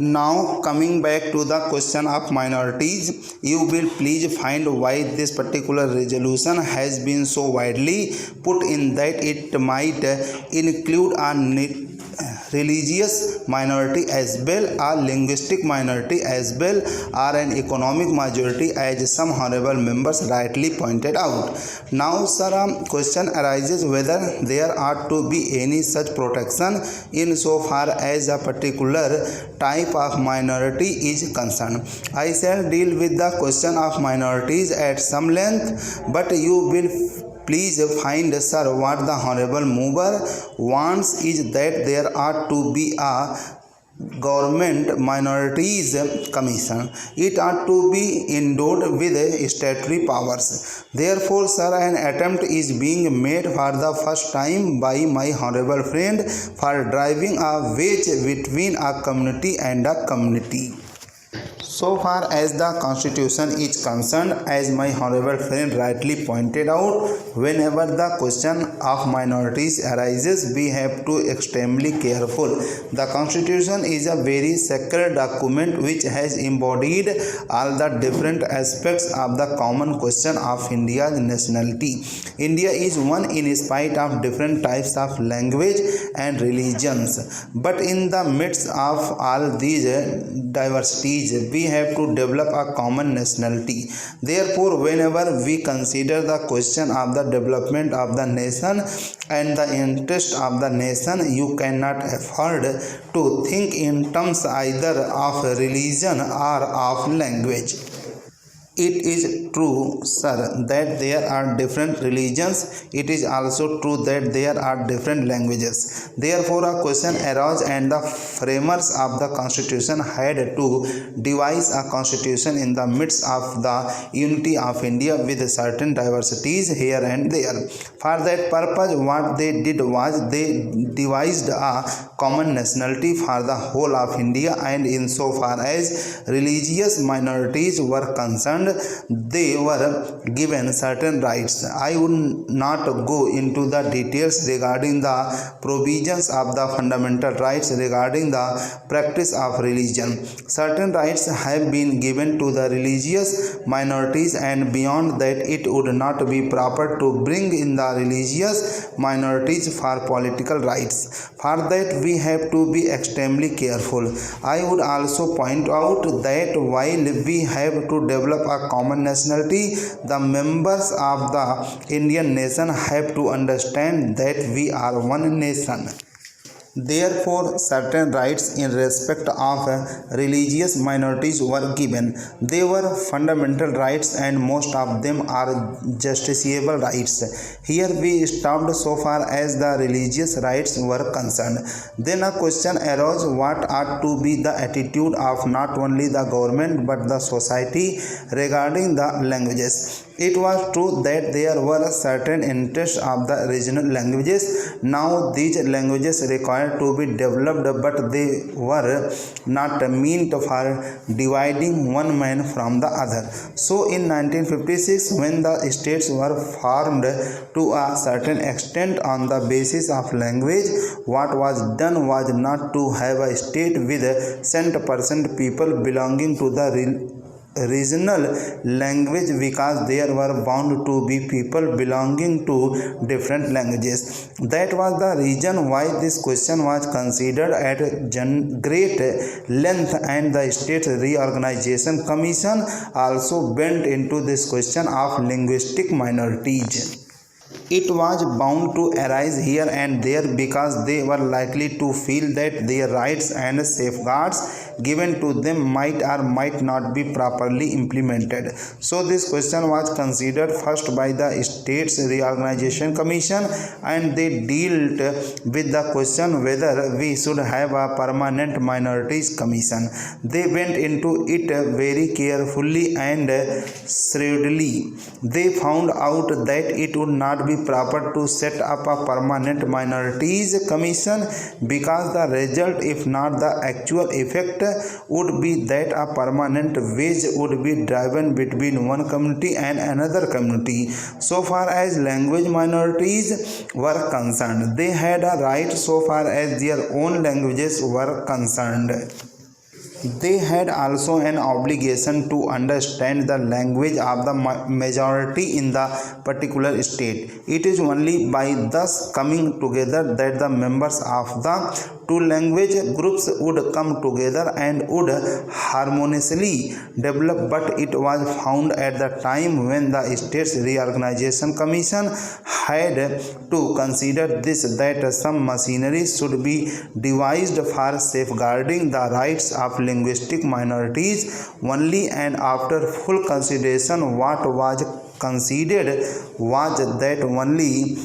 Now coming back to the question of minorities, you will please find why this particular resolution has been so widely put in that it might include a religious minority as well, a linguistic minority as well, or an economic majority, as some honorable members rightly pointed out. Now sir, question arises whether there ought to be any such protection insofar as a particular type of minority is concerned. I shall deal with the question of minorities at some length, but you will please find, sir, what the honorable mover wants is that there ought to be a government minorities commission. It ought to be endowed with statutory powers. Therefore sir, an attempt is being made for the first time by my honorable friend for driving a wedge between a community and a community. So far as the constitution is concerned, as my honorable friend rightly pointed out, whenever the question of minorities arises, we have to extremely careful. The constitution is a very sacred document which has embodied all the different aspects of the common question of India's nationality. India is one in spite of different types of language and religions, but in the midst of all these diversities, we have to develop a common nationality. Therefore, whenever we consider the question of the development of the nation and the interest of the nation, you cannot afford to think in terms either of religion or of language. It is true, sir, that there are different religions. It is also true that there are different languages. Therefore, a question arose and the framers of the constitution had to devise a constitution in the midst of the unity of India with certain diversities here and there. For that purpose, what they did was they devised a common nationality for the whole of India, and insofar as religious minorities were concerned, they were given certain rights. I would not go into the details regarding the provisions of the fundamental rights regarding the practice of religion. Certain rights have been given to the religious minorities, and beyond that it would not be proper to bring in the religious minorities for political rights. For that we have to be extremely careful. I would also point out that while we have to develop a common nationality, the members of the Indian nation have to understand that we are one nation. Therefore, certain rights in respect of religious minorities were given. They were fundamental rights, and most of them are justiciable rights. Here we stopped so far as the religious rights were concerned. Then a question arose: what ought to be the attitude of not only the government but the society regarding the languages? It was true that there were certain interests of the regional languages. Now these languages required to be developed, but they were not meant for dividing one man from the other. So in 1956, when the states were formed to a certain extent on the basis of language, what was done was not to have a state with 100% people belonging to the regional language, because there were bound to be people belonging to different languages. That was the reason why this question was considered at great length, and the State Reorganization Commission also went into this question of linguistic minorities. It was bound to arise here and there because they were likely to feel that their rights and safeguards given to them might or might not be properly implemented. So this question was considered first by the States Reorganization Commission, and they dealt with the question whether we should have a permanent minorities commission. They went into it very carefully and shrewdly. They found out that it would not be proper to set up a permanent minorities commission because the result, if not the actual effect, would be that a permanent wedge would be driven between one community and another community. So far as language minorities were concerned, they had a right so far as their own languages were concerned. They had also an obligation to understand the language of the majority in the particular state. It is only by thus coming together that the members of the two language groups would come together and would harmoniously develop, but it was found at the time when the States Reorganization Commission had to consider this that some machinery should be devised for safeguarding the rights of linguistic minorities only, and after full consideration what was considered was that only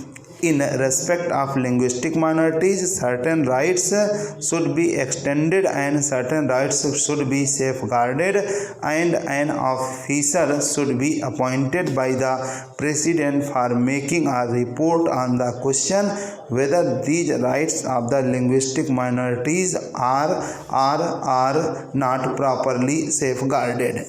in respect of linguistic minorities certain rights should be extended and certain rights should be safeguarded, and an officer should be appointed by the president for making a report on the question whether these rights of the linguistic minorities are not properly safeguarded.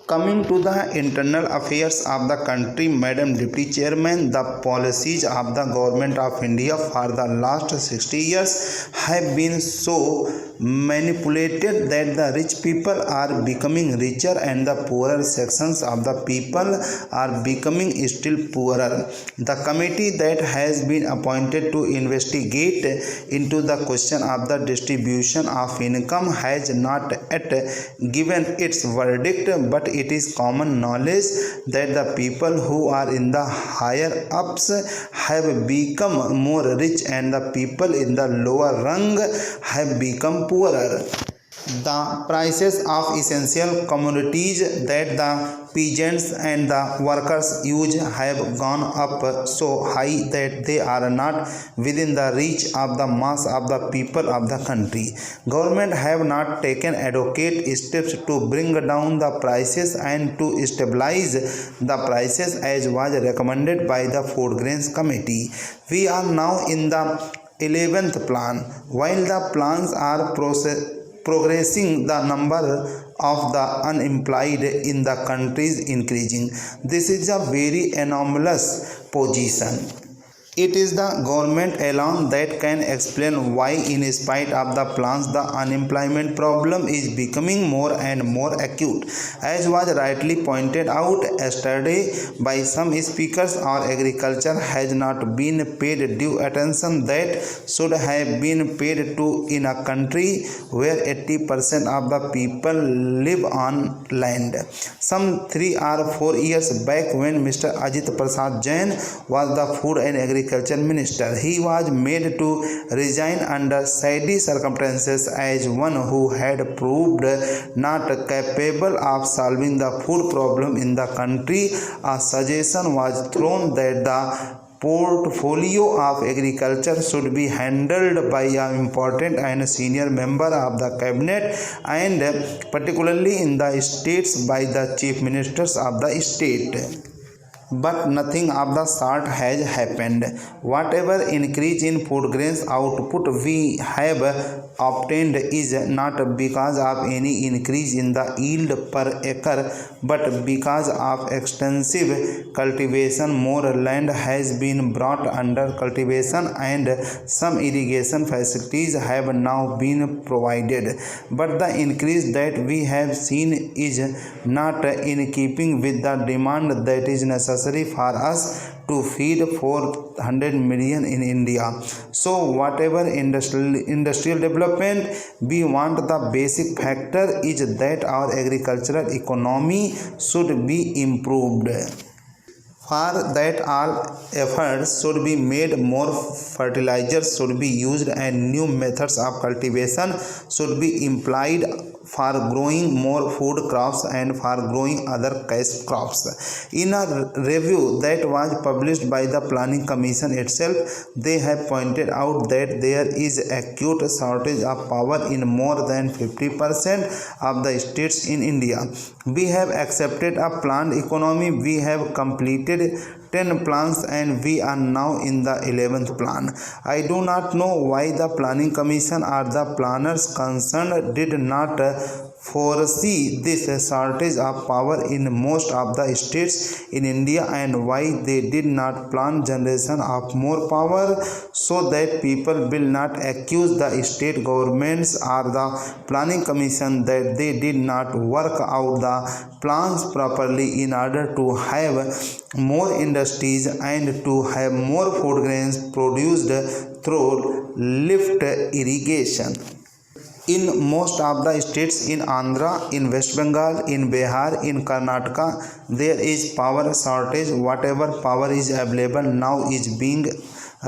Coming to the internal affairs of the country, Madam Deputy Chairman, the policies of the Government of India for the last 60 years have been so manipulated that the rich people are becoming richer and the poorer sections of the people are becoming still poorer. The committee that has been appointed to investigate into the question of the distribution of income has not yet given its verdict, but it is common knowledge that the people who are in the higher ups have become more rich and the people in the lower rung have become poorer. The prices of essential commodities that the peasants and the workers use have gone up so high that they are not within the reach of the mass of the people of the country. Government have not taken adequate steps to bring down the prices and to stabilize the prices as was recommended by the Food Grains Committee. We are now in the 11th plan. While the plans are progressing, the number of the unemployed in the country is increasing. This is a very anomalous position. It is the government alone that can explain why, in spite of the plans, the unemployment problem is becoming more and more acute. As was rightly pointed out yesterday by some speakers, our agriculture has not been paid due attention that should have been paid to in a country where 80% of the people live on land. Some 3 or 4 years back, when Mr. Ajit Prasad Jain was the Food and Agriculture Minister, he was made to resign under shady circumstances as one who had proved not capable of solving the food problem in the country. A suggestion was thrown that the portfolio of agriculture should be handled by an important and senior member of the cabinet, and particularly in the states by the chief ministers of the state. But nothing of the sort has happened. Whatever increase in food grains output we have obtained is not because of any increase in the yield per acre, but because of extensive cultivation. More land has been brought under cultivation and some irrigation facilities have now been provided. But the increase that we have seen is not in keeping with the demand that is necessary for us to feed 400 million in India. So whatever industrial development we want, the basic factor is that our agricultural economy should be improved. For that, all efforts should be made, more fertilizers should be used and new methods of cultivation should be employed for growing more food crops and for growing other cash crops. In a review that was published by the Planning Commission itself, they have pointed out that there is acute shortage of power in more than 50% of the states in India. We have accepted a planned economy. We have completed 10 plans and we are now in the 11th plan. I do not know why the Planning Commission or the planners concerned did not foresee this shortage of power in most of the states in India and why they did not plan generation of more power, so that people will not accuse the state governments or the planning commission that they did not work out the plans properly in order to have more industries and to have more food grains produced through lift irrigation. In most of the states in Andhra, in West Bengal, in Bihar, in Karnataka, there is power shortage. Whatever power is available now is being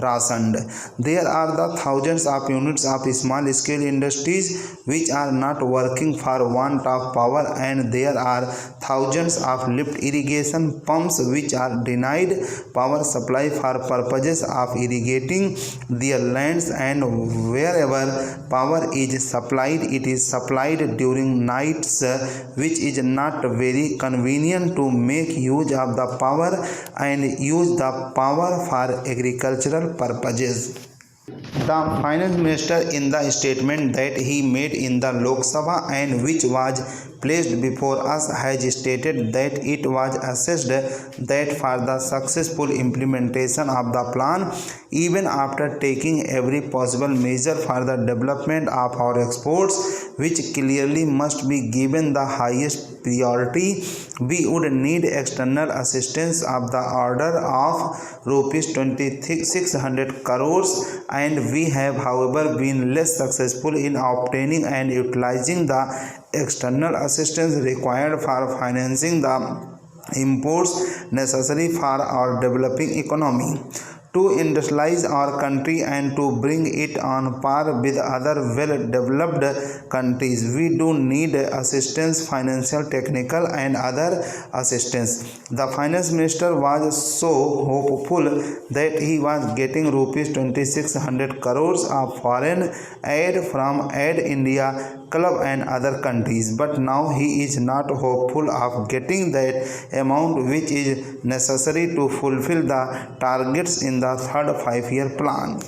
rationed. There are the thousands of units of small scale industries which are not working for want of power, and there are thousands of lift irrigation pumps which are denied power supply for purposes of irrigating their lands, and wherever power is supplied, it is supplied during nights, which is not very convenient to make use of the power and use the power for agricultural purposes. The finance minister, in the statement that he made in the Lok Sabha and which was placed before us, has stated that it was assessed that for the successful implementation of the plan, even after taking every possible measure for the development of our exports, which clearly must be given the highest priority, we would need external assistance of the order of rupees 2600 crores, and we have however been less successful in obtaining and utilizing the external assistance required for financing the imports necessary for our developing economy. To industrialize our country and to bring it on par with other well-developed countries, we do need assistance, financial, technical and other assistance. The finance minister was so hopeful that he was getting rupees 2600 crores of foreign aid from Aid India Club and other countries, but now he is not hopeful of getting that amount which is necessary to fulfill the targets in the third 5-year plan.